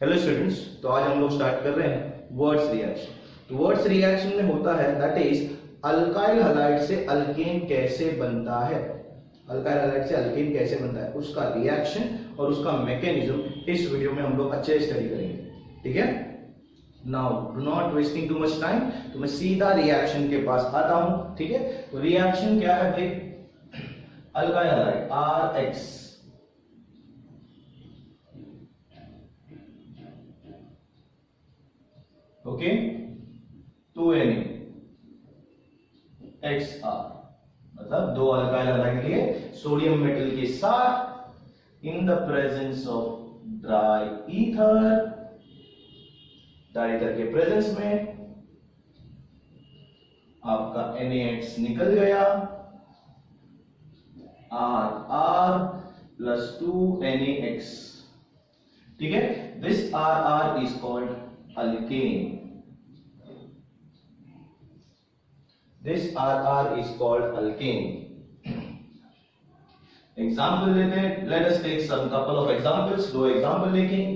Hello students, तो आज हम लोग स्टार्ट कर रहे हैं वर्ड्स रिएक्शन। तो वर्ड्स रिएक्शन में होता है दैट इज अल्काइल हैलाइड से अल्केन कैसे बनता है। अल्काइल हैलाइड से अल्केन कैसे बनता है, उसका रिएक्शन और उसका मैकेनिज्म इस वीडियो में हम लोग अच्छे से स्टडी करेंगे। ठीक है, now do not wasting too much time, तो मैं सीधा रिएक्शन के पास आता हूं। ठीक है, तो रिएक्शन क्या है भाई, alkyl halide RX okay 2Na XR, मतलब दो अल्काइल हैलाइड लिए सोडियम मेटल के साथ इन the presence of dry ether, dry ether के प्रेजेंस में आपका NaX निकल गया, RR प्लस 2NaX। ठीक है, this RR is called alkane. This RR is called alkane. Example लेते हैं, let us take some couple of examples. दो एग्जांपल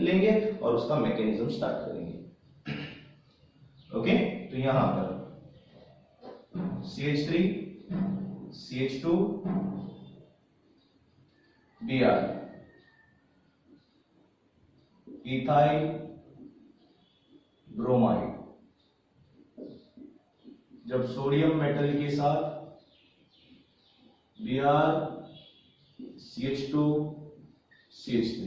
लेंगे और उसका मैकेनिज्म स्टार्ट करेंगे। ओके, तो यहां पर CH3 CH2 Br ethyl bromide, जब सोडियम मेटल के साथ Br CH2 CH3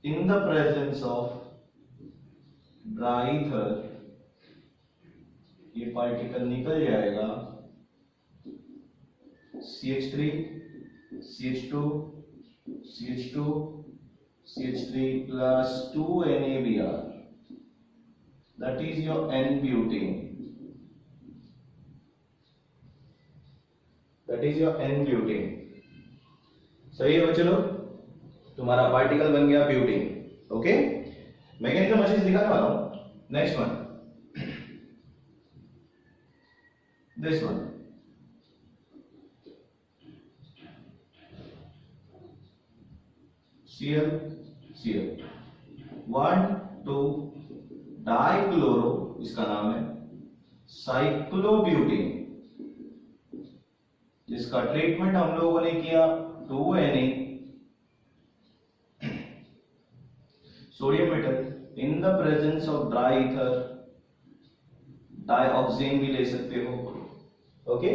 in the presence of dry ether, ये पार्टिकल निकल जाएगा CH3 CH2 CH2 CH3 plus 2NaBr, that is your N-butane, that is your N-butane। सही है बच्चों लोग, तुम्हारा पार्टिकल बन गया ब्यूटेन। ओके, मैकेनिज्म अच्छे से दिखाने वाला हूं। Next one, this one, Cl Cl 1 2 dichloro, इसका नाम है साइक्लोब्यूटेन, जिसका ट्रीटमेंट हम लोगों ने किया 2Na sodium metal in the presence of dry ether, dioxane भी ले सकते हो। ओके,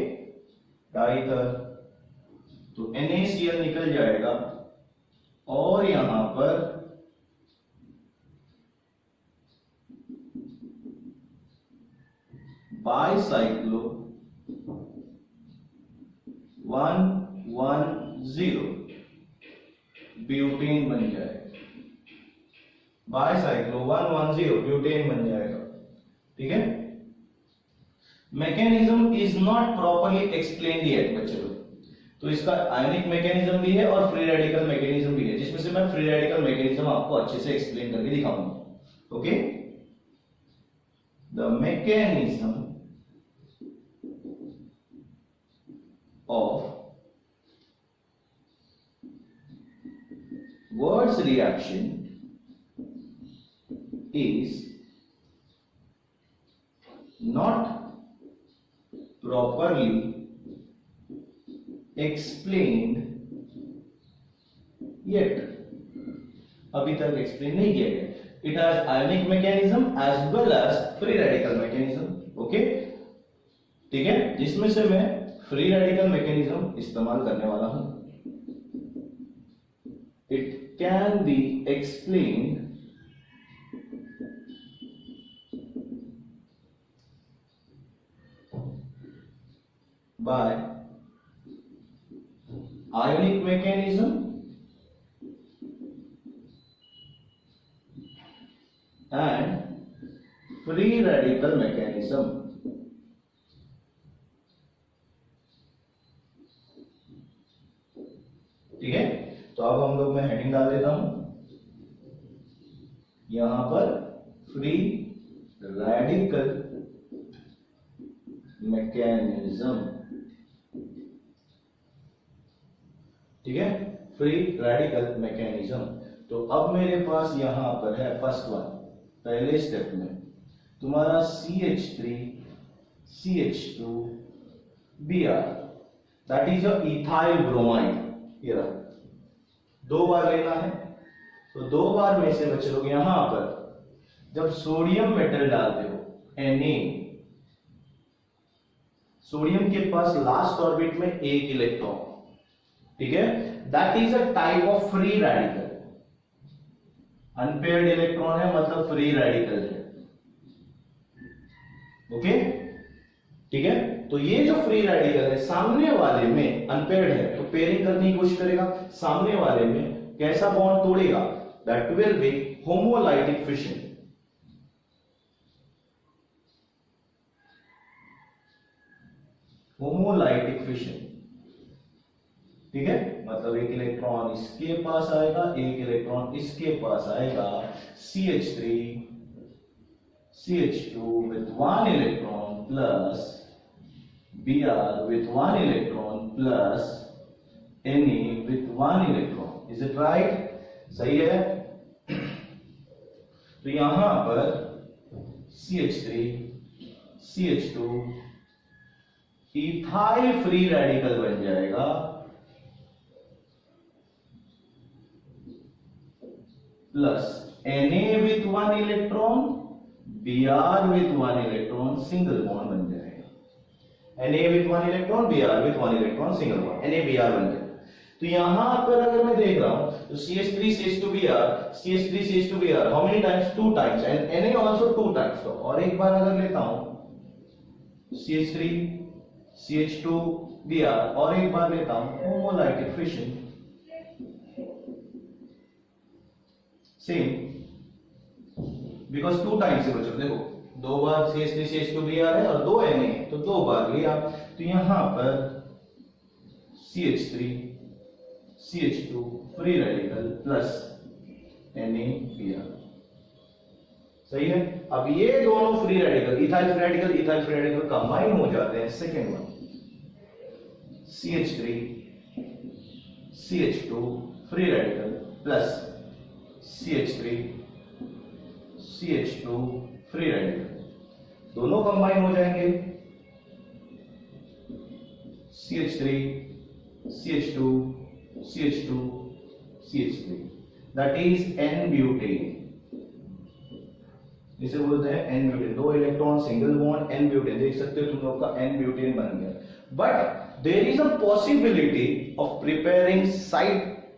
ड्राई ईथर, तो NaCl निकल जाएगा और यहां पर बाइसाइक्लो 110 ब्यूटेन बन जाएगा, बाइसाइक्लो 110 ब्यूटेन बन जाएगा। ठीक है, mechanism is not properly explained yet बच्चों, तो इसका आयनिक मैकेनिज्म भी है और फ्री रेडिकल मैकेनिज्म भी है, जिसमें से मैं फ्री रेडिकल मैकेनिज्म आपको अच्छे से एक्सप्लेन करके दिखाऊंगा। Okay, the mechanism of words reaction is not properly explained yet, अभी तक एक्सप्लेन नहीं किया गया। It has ionic mechanism as well as free radical mechanism. Okay, ठीक है, जिसमें से मैं फ्री रेडिकल मैकेनिज्म इस्तेमाल करने वाला हूं। It can be explained by ionic mechanism and free radical mechanism। ठीक है, तो अब हम लोग मैं हेडिंग डाल देता हूं यहां पर, फ्री रेडिकल मैकेनिज्म। ठीक है, फ्री रेडिकल मैकेनिज्म। तो अब मेरे पास यहां पर है फर्स्ट वन, पहले स्टेप में तुम्हारा CH3 CH2 Br, that is a ethyl bromide. ये रहा, 2 बार लेना है। तो 2 बार में से बच्चे लोग यहां पर जब सोडियम मेटल डालते हो Na, सोडियम के पास लास्ट ऑर्बिट में 1 इलेक्ट्रॉन, ठीक है, that is a type of free radical. Unpaired electron है मतलब फ्री रेडिकल है। ओके, ठीक है। तो ये जो फ्री रेडिकल है सामने वाले में अनपेयर्ड है तो पेयरिंग करने की कोशिश करेगा, सामने वाले में कैसा बॉन्ड तोड़ेगा, that will be homolytic fission. Homolytic fission, ठीक है, मतलब 1 इलेक्ट्रॉन इसके पास आएगा, 1 इलेक्ट्रॉन इसके पास आएगा, CH3 CH2 with 1 electron plus Br with 1 electron plus Na with 1 electron. Is it right? सही है। तो यहां पर CH3 CH2 ethyl free radical बन जाएगा, plus Na with 1 electron, Br with 1 electron, single bond बन जाएगा। Na with 1 electron, Br with 1 electron, single bond, NaBr बन जाएगा। तो यहां पर अगर मैं देख रहा हूं तो CH3 CH2Br, CH3 CH2Br, how many times, 2 times, and Na also 2 times. तो और एक बार अगर लेता हूं CH3 CH2Br और एक बार लेता हूं homolytic fission, same, because 2 times है बच्चों। देखो 2 बार CH3 CH2Br है और 2 Na है तो 2 बार लिया। तो यहां पर CH3 CH2 free radical plus NaBr, सही है। अब ये दोनों free radical, ethyl free radical combine हो जाते हैं, second one CH3 CH2 free radical plus CH3 CH2 free radical, दोनों कंबाइन हो जाएंगे, CH3 CH2 CH2 CH3, that is N-ब्यूटेन। इसे बोलते हैं n butane. 2 electron single bond, n butane, देख सकते हो तुम लोग का N-ब्यूटेन बन गया। But there is a possibility of preparing side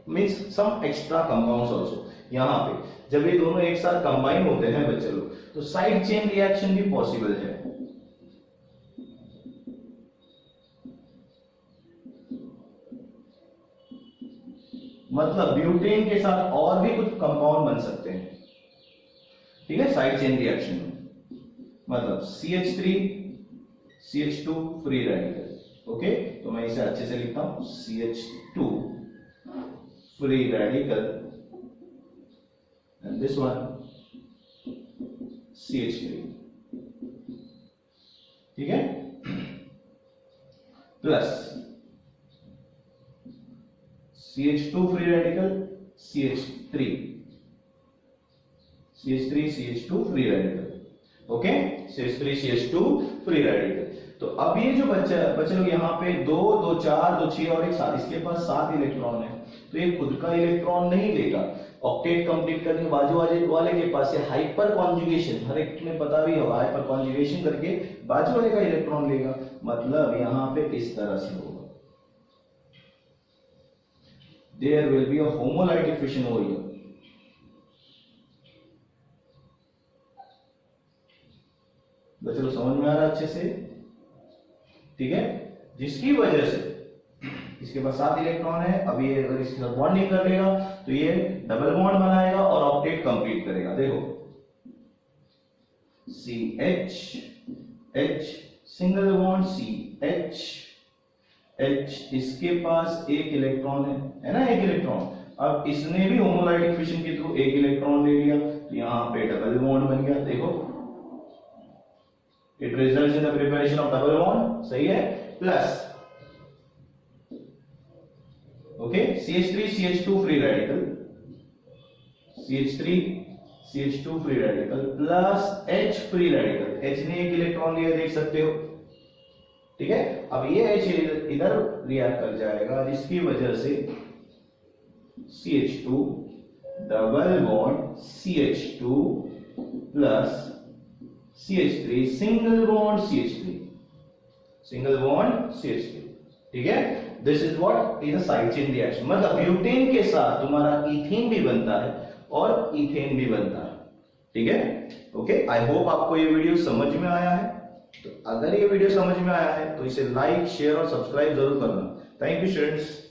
means some extra compounds also. यहां पे जब ये दोनों एक साथ कंबाइन होते हैं बच्चे लोग तो साइड चेन रिएक्शन भी पॉसिबल है। मतलब ब्यूटेन के साथ और भी कुछ कंपाउंड बन सकते हैं, ठीक है, साइड चेन रिएक्शन में। मतलब CH3 CH2 free radical, okay. तो मैं इसे अच्छे से लिखता हूं, CH2 free radical and this one CH3, ठीक है, plus CH2 free radical CH3 CH2 free radical, okay, CH3 CH2 free radical. तो अब ये जो बच्चे लोग यहाँ पे 2 2 4 2 6 और एक 7, इसके पास 7 इलेक्ट्रॉन है तो ये खुद का इलेक्ट्रॉन नहीं लेगा, ऑक्टेट कंप्लीट करने के बाजू वाले के पास से हाइपर कॉन्जुगेशन, हर एक में पता भी होगा, हाइपर कॉन्जुगेशन करके बाजू वाले का इलेक्ट्रॉन लेगा। मतलब यहां पे इस तरह से होगा, there will be a homolytic fission over here. बच्चों समझ में आ रहा है अच्छे से, ठीक है, जिसकी वजह से इसके पास 7 इलेक्ट्रॉन है। अब ये अगर इसके साथ बॉन्डिंग कर लेगा तो ये डबल बॉन्ड बनाएगा और ऑक्टेट कंप्लीट करेगा। देखो CH H single bond CH H, इसके पास 1 इलेक्ट्रॉन है ना, 1 इलेक्ट्रॉन। अब इसने भी होमोलाइटिक फिशन के थ्रू 1 इलेक्ट्रॉन ले लिया तो यहां पे डबल बॉन्ड बन गया। देखो it results in the preparation of double bond, सही है, plus okay CH3 CH2 free radical CH3 CH2 free radical plus H free radical, H ने एक इलेक्ट्रॉन लिया देख सकते हो, ठीक है। अब ये H इधर रिएक्ट कर जाएगा जिसकी वजह से CH2 double bond CH2 plus CH3 single bond CH3, single bond CH3, ठीक है। This is what is a side chain reaction, मतलब ब्यूटेन के साथ तुम्हारा इथेन भी बनता है और इथेन भी बनता है, ठीक है। ओके, आई होप आपको ये वीडियो समझ में आया है। तो अगर ये वीडियो समझ में आया है तो इसे लाइक शेयर और सब्सक्राइब जरूर करना। Thank you students.